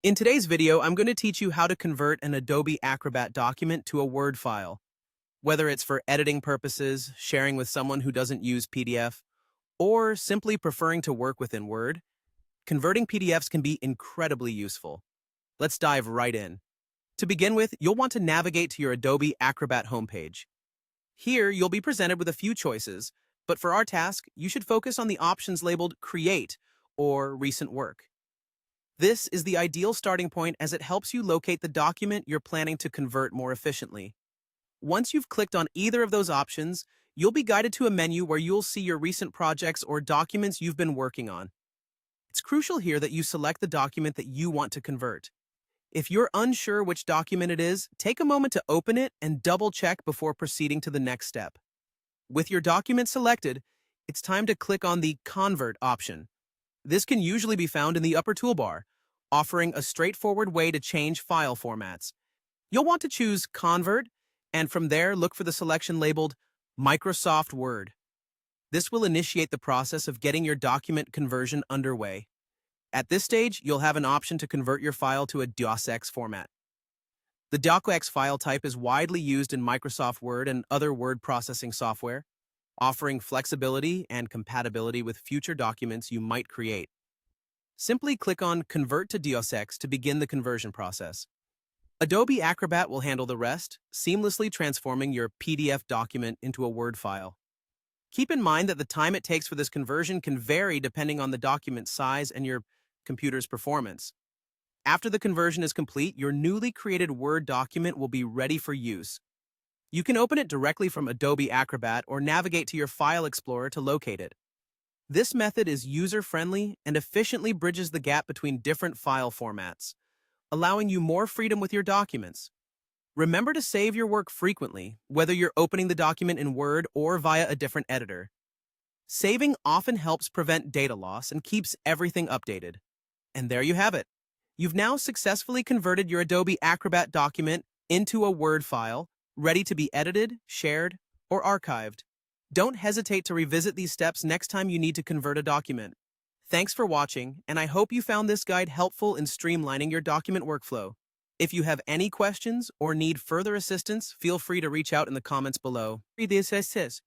In today's video, I'm going to teach you how to convert an Adobe Acrobat document to a Word file. Whether it's for editing purposes, sharing with someone who doesn't use PDF, or simply preferring to work within Word, converting PDFs can be incredibly useful. Let's dive right in. To begin with, you'll want to navigate to your Adobe Acrobat homepage. Here, you'll be presented with a few choices, but for our task, you should focus on the options labeled Create or Recent Work. This is the ideal starting point as it helps you locate the document you're planning to convert more efficiently. Once you've clicked on either of those options, you'll be guided to a menu where you'll see your recent projects or documents you've been working on. It's crucial here that you select the document that you want to convert. If you're unsure which document it is, take a moment to open it and double-check before proceeding to the next step. With your document selected, it's time to click on the Convert option. This can usually be found in the upper toolbar, offering a straightforward way to change file formats. You'll want to choose Convert, and from there look for the selection labeled Microsoft Word. This will initiate the process of getting your document conversion underway. At this stage, you'll have an option to convert your file to a DOCX format. The DOCX file type is widely used in Microsoft Word and other word processing software, offering flexibility and compatibility with future documents you might create. Simply click on Convert to DOCX to begin the conversion process. Adobe Acrobat will handle the rest, seamlessly transforming your PDF document into a Word file. Keep in mind that the time it takes for this conversion can vary depending on the document size and your computer's performance. After the conversion is complete, your newly created Word document will be ready for use. You can open it directly from Adobe Acrobat or navigate to your File Explorer to locate it. This method is user-friendly and efficiently bridges the gap between different file formats, allowing you more freedom with your documents. Remember to save your work frequently, whether you're opening the document in Word or via a different editor. Saving often helps prevent data loss and keeps everything updated. And there you have it. You've now successfully converted your Adobe Acrobat document into a Word file, ready to be edited, shared, or archived. Don't hesitate to revisit these steps next time you need to convert a document. Thanks for watching, and I hope you found this guide helpful in streamlining your document workflow. If you have any questions or need further assistance, feel free to reach out in the comments below. Read the assist.